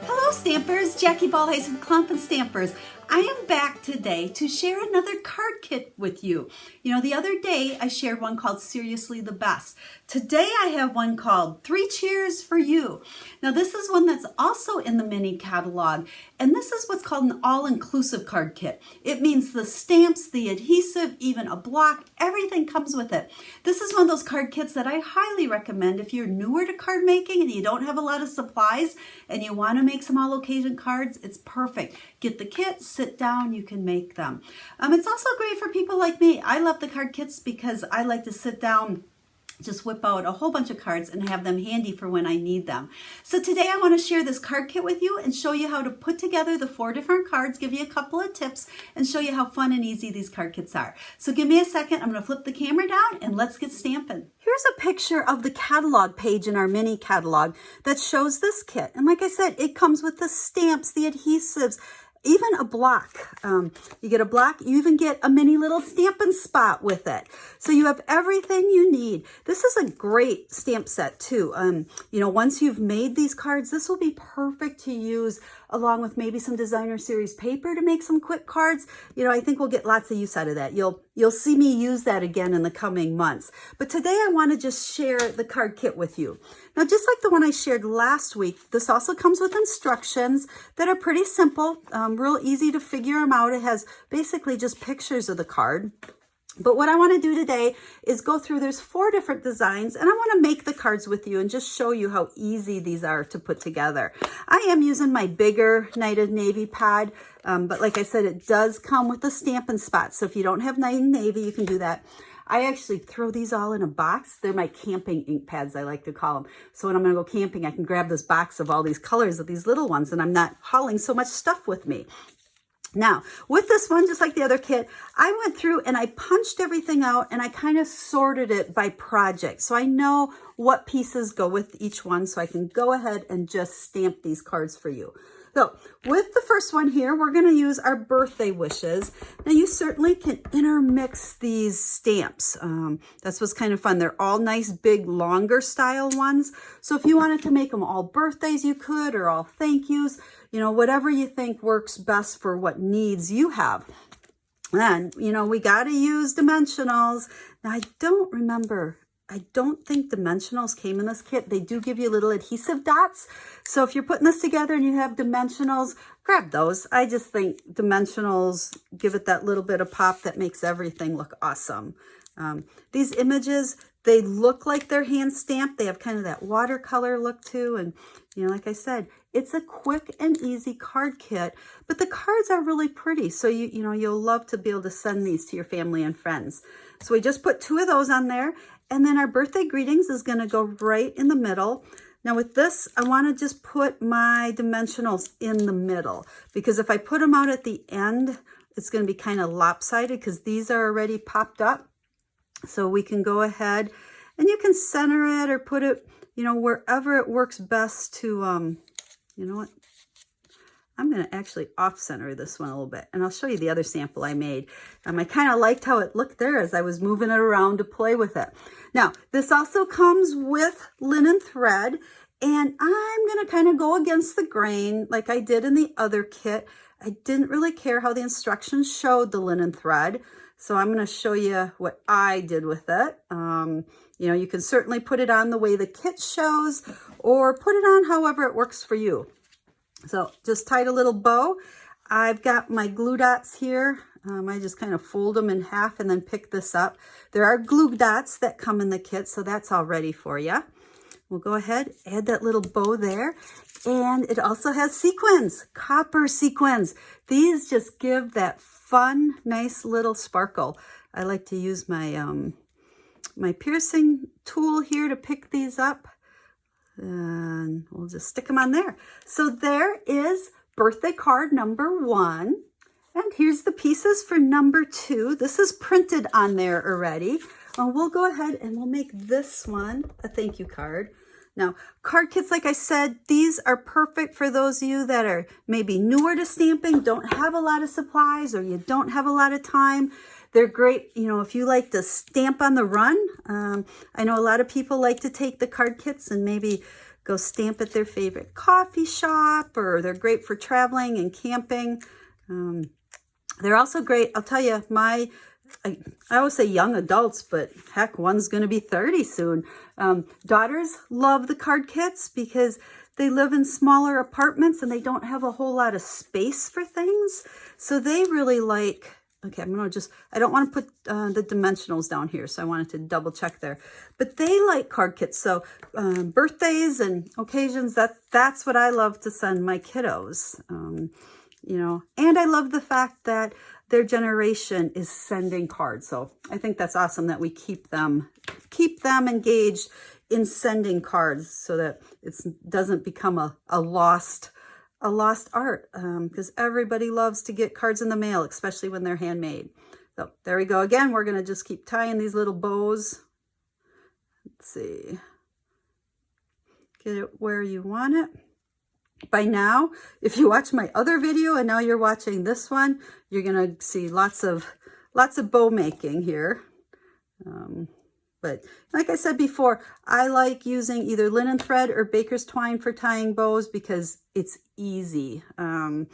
Hello Stampers, Jackie Bolhuis from Klompen Stampers. I am back today to share another card kit with you. You know, the other day I shared one called Seriously the Best. Today I have one called 3 Cheers for You. Now this is one that's also in the mini catalog, and this is what's called an all-inclusive card kit. It means the stamps, the adhesive, even a block, everything comes with it. This is one of those card kits that I highly recommend if you're newer to card making and you don't have a lot of supplies and you want to make some all-occasion cards. It's perfect. Get the kit, sit down, you can make them. It's also great for people like me. I love the card kits because I like to sit down, just whip out a whole bunch of cards and have them handy for when I need them. So today I want to share this card kit with you and show you how to put together the 4 different cards, give you a couple of tips, and show you how fun and easy these card kits are. So give me a second, I'm going to flip the camera down and let's get stamping. Here's a picture of the catalog page in our mini catalog that shows this kit. And like I said, it comes with the stamps, the adhesives, even a block. You get a block, you even get a mini little Stampin' spot with it. So you have everything you need. This is a great stamp set too. You know, once you've made these cards, this will be perfect to use along with maybe some designer series paper to make some quick cards. You know, I think we'll get lots of use out of that. You'll see me use that again in the coming months. But today I want to just share the card kit with you. Now, just like the one I shared last week, this also comes with instructions that are pretty simple, real easy to figure them out. It has basically just pictures of the card. But what I want to do today is go through, there's 4 different designs, and I want to make the cards with you and just show you how easy these are to put together. I am using my bigger Night of Navy pad, but like I said, it does come with the Stampin' spot. So if you don't have Night of Navy, you can do that. I actually throw these all in a box. They're my camping ink pads, I like to call them. So when I'm going to go camping, I can grab this box of all these colors of these little ones, and I'm not hauling so much stuff with me. Now, with this one, just like the other kit, I went through and I punched everything out and I kind of sorted it by project. So I know what pieces go with each one, so I can go ahead and just stamp these cards for you. So with the first one here, we're going to use our birthday wishes. Now you certainly can intermix these stamps. That's what's kind of fun. They're all nice, big, longer style ones. So if you wanted to make them all birthdays, you could, or all thank yous, you know, whatever you think works best for what needs you have. And, you know, we got to use dimensionals. Now I don't think dimensionals came in this kit. They do give you little adhesive dots. So if you're putting this together and you have dimensionals, grab those. I just think dimensionals give it that little bit of pop that makes everything look awesome. These images, they look like they're hand stamped. They have kind of that watercolor look too. And, you know, like I said, it's a quick and easy card kit, but the cards are really pretty. So, you know, you'll love to be able to send these to your family and friends. So we just put 2 of those on there. And then our birthday greetings is going to go right in the middle. Now with this, I want to just put my dimensionals in the middle, because if I put them out at the end, it's going to be kind of lopsided because these are already popped up. So we can go ahead and you can center it or put it, you know, wherever it works best to, you know what? I'm going to actually off-center this one a little bit, and I'll show you the other sample I made. I kind of liked how it looked there as I was moving it around to play with it. Now, this also comes with linen thread, and I'm going to kind of go against the grain like I did in the other kit. I didn't really care how the instructions showed the linen thread, so I'm going to show you what I did with it. You know, you can certainly put it on the way the kit shows, or put it on however it works for you. So just tied a little bow. I've got my glue dots here. I just kind of fold them in half and then pick this up. There are glue dots that come in the kit, so that's all ready for you. We'll go ahead, add that little bow there. And it also has sequins, copper sequins. These just give that fun, nice little sparkle. I like to use my, my piercing tool here to pick these up. And we'll just stick them on there. So there is birthday card number 1. And here's the pieces for number 2. This is printed on there already. We'll go ahead and we'll make this one a thank you card. Now, card kits, like I said, these are perfect for those of you that are maybe newer to stamping, don't have a lot of supplies, or you don't have a lot of time. They're great, you know, if you like to stamp on the run. I know a lot of people like to take the card kits and maybe go stamp at their favorite coffee shop, or they're great for traveling and camping. They're also great. I'll tell you, I always say young adults, but heck, one's going to be 30 soon. Daughters love the card kits because they live in smaller apartments and they don't have a whole lot of space for things. So they really like, okay, I don't want to put the dimensionals down here, so I wanted to double check there. But they like card kits. So birthdays and occasions, that's what I love to send my kiddos. You know, and I love the fact that their generation is sending cards. So I think that's awesome that we keep them engaged in sending cards so that it doesn't become a lost art, because everybody loves to get cards in the mail, especially when they're handmade. So there we go. Again, we're going to just keep tying these little bows. Let's see. Get it where you want it. By now, if you watch my other video and now you're watching this one, you're going to see lots of bow making here. But like I said before, I like using either linen thread or baker's twine for tying bows because it's easy. You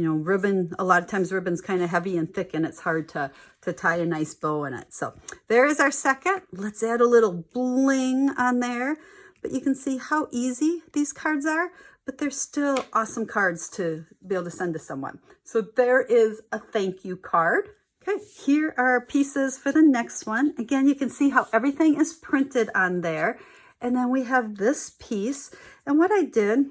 know, ribbon, a lot of times ribbon's kind of heavy and thick and it's hard to tie a nice bow in it. So there is our second. Let's add a little bling on there. But you can see how easy these cards are, but they're still awesome cards to be able to send to someone. So there is a thank you card. Okay, here are our pieces for the next one. Again, you can see how everything is printed on there. And then we have this piece. And what I did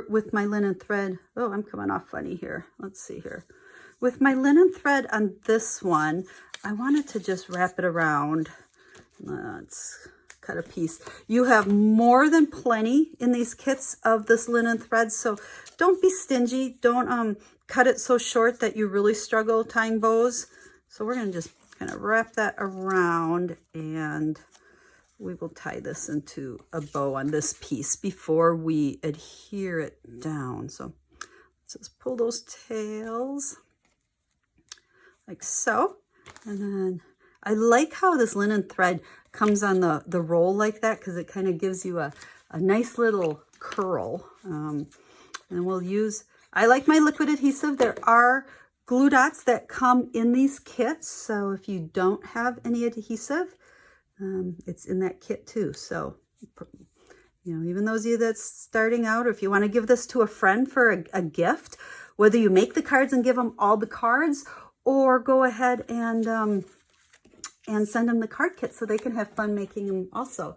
with my linen thread, oh, I'm coming off funny here. Let's see here. With my linen thread on this one, I wanted to just wrap it around. Let's cut a piece. You have more than plenty in these kits of this linen thread, so don't be stingy. Don't cut it so short that you really struggle tying bows. So we're going to just kind of wrap that around and we will tie this into a bow on this piece before we adhere it down. So let's just pull those tails like so. And then I like how this linen thread comes on the roll like that because it kind of gives you a nice little curl. And we'll use, I like my liquid adhesive. There are glue dots that come in these kits. So if you don't have any adhesive, it's in that kit too. So, you know, even those of you that's starting out, or if you want to give this to a friend for a gift, whether you make the cards and give them all the cards or go ahead and send them the card kit so they can have fun making them also.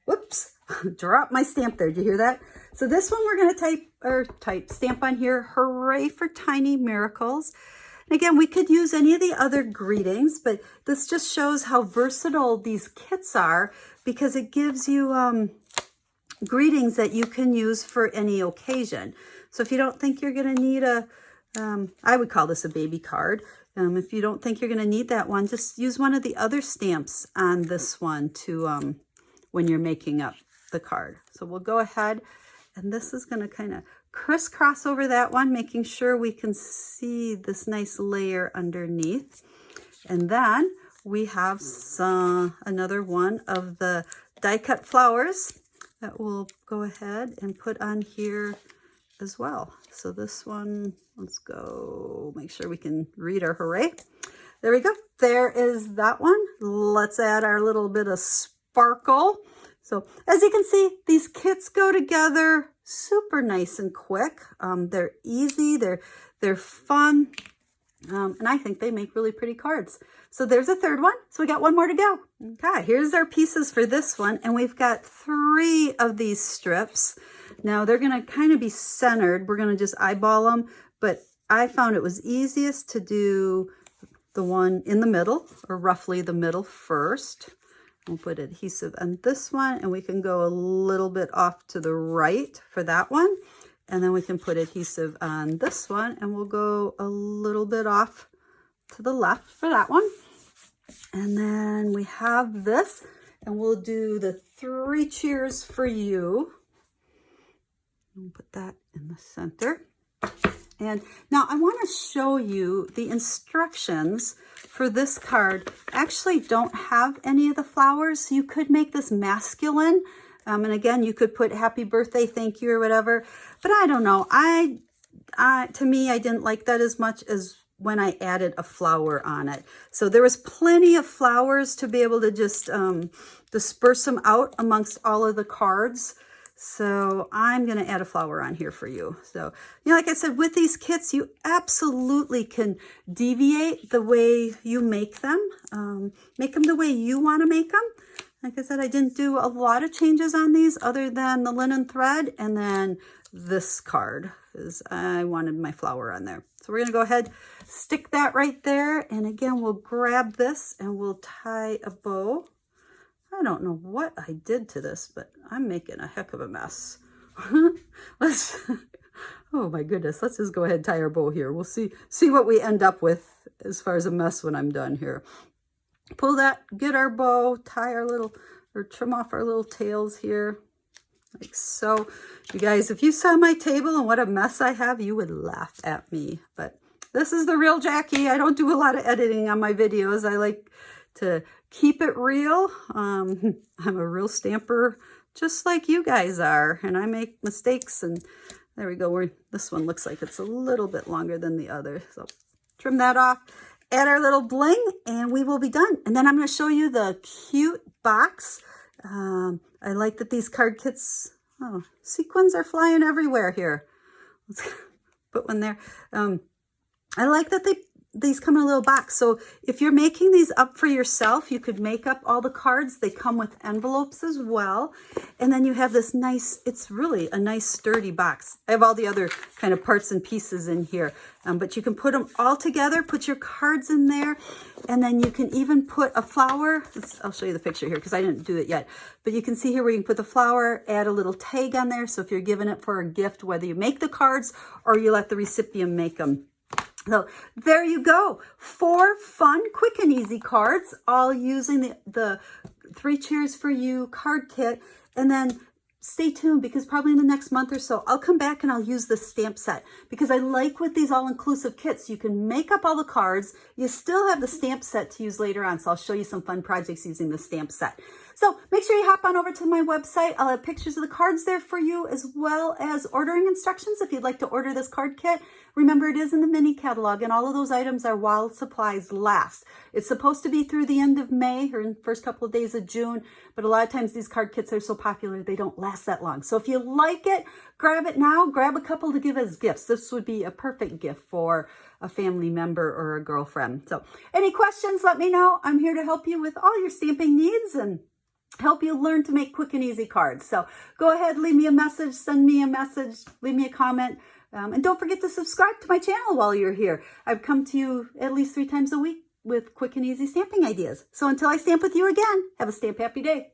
Whoops, drop my stamp there. Did you hear that? So this one we're going to stamp on here, hooray for tiny miracles. And again, we could use any of the other greetings, but this just shows how versatile these kits are because it gives you greetings that you can use for any occasion. So if you don't think you're going to need I would call this a baby card. If you don't think you're going to need that one, just use one of the other stamps on this one to when you're making up the card. So we'll go ahead, and this is going to kind of crisscross over that one, making sure we can see this nice layer underneath. And then we have another one of the die cut flowers that we'll go ahead and put on here as well. So this one, let's go make sure we can read our hooray. There we go. There is that one. Let's add our little bit of sparkle. So as you can see, these kits go together super nice and quick. They're easy, they're fun, and I think they make really pretty cards. So there's a third one. So we got one more to go. Okay, here's our pieces for this one, and we've got 3 of these strips. Now they're going to kind of be centered. We're going to just eyeball them, but I found it was easiest to do the one in the middle, or roughly the middle first. We'll put adhesive on this one, and we can go a little bit off to the right for that one. And then we can put adhesive on this one, and we'll go a little bit off to the left for that one. And then we have this, and we'll do the 3 cheers for you. We'll put that in the center. And now I want to show you the instructions for this card. Actually don't have any of the flowers. You could make this masculine. And again, you could put happy birthday, thank you, or whatever. But I don't know. To me, I didn't like that as much as when I added a flower on it. So there was plenty of flowers to be able to just disperse them out amongst all of the cards. So I'm going to add a flower on here for you. So, you know, like I said, with these kits, you absolutely can deviate the way you make them the way you want to make them. Like I said, I didn't do a lot of changes on these other than the linen thread and then this card, because I wanted my flower on there. So we're going to go ahead, stick that right there. And again, we'll grab this and we'll tie a bow. I don't know what I did to this, but I'm making a heck of a mess. Oh my goodness, let's just go ahead and tie our bow here. We'll see what we end up with as far as a mess when I'm done here. Pull that, get our bow, tie our little, or trim off our little tails here, like so. You guys, if you saw my table and what a mess I have, you would laugh at me. But this is the real Jackie. I don't do a lot of editing on my videos. I like to keep it real. I'm a real stamper, just like you guys are, and I make mistakes. And there we go. This one looks like it's a little bit longer than the other, so trim that off. Add our little bling, and we will be done. And then I'm going to show you the cute box. I like that these card kits, sequins are flying everywhere here. Let's put one there. I like that these come in a little box. So if you're making these up for yourself, you could make up all the cards. They come with envelopes as well. And then you have this nice, it's really a nice sturdy box. I have all the other kind of parts and pieces in here. But you can put them all together, put your cards in there, and then you can even put a flower. I'll show you the picture here because I didn't do it yet. But you can see here where you can put the flower, add a little tag on there. So if you're giving it for a gift, whether you make the cards or you let the recipient make them. So there you go. 4 fun, quick and easy cards, all using the 3 Cheers for You card kit. And then stay tuned because probably in the next month or so, I'll come back and I'll use the stamp set because I like with these all-inclusive kits, you can make up all the cards. You still have the stamp set to use later on. So I'll show you some fun projects using the stamp set. So make sure you hop on over to my website. I'll have pictures of the cards there for you as well as ordering instructions if you'd like to order this card kit. Remember, it is in the mini catalog and all of those items are while supplies last. It's supposed to be through the end of May or in the first couple of days of June, but a lot of times these card kits are so popular they don't last that long. So if you like it, grab it now. Grab a couple to give as gifts. This would be a perfect gift for a family member or a girlfriend. So any questions, let me know. I'm here to help you with all your stamping needs and help you learn to make quick and easy cards. So go ahead, leave me a message, send me a message, leave me a comment. And don't forget to subscribe to my channel while you're here. I've come to you at least 3 times a week with quick and easy stamping ideas. So until I stamp with you again, have a stamp happy day.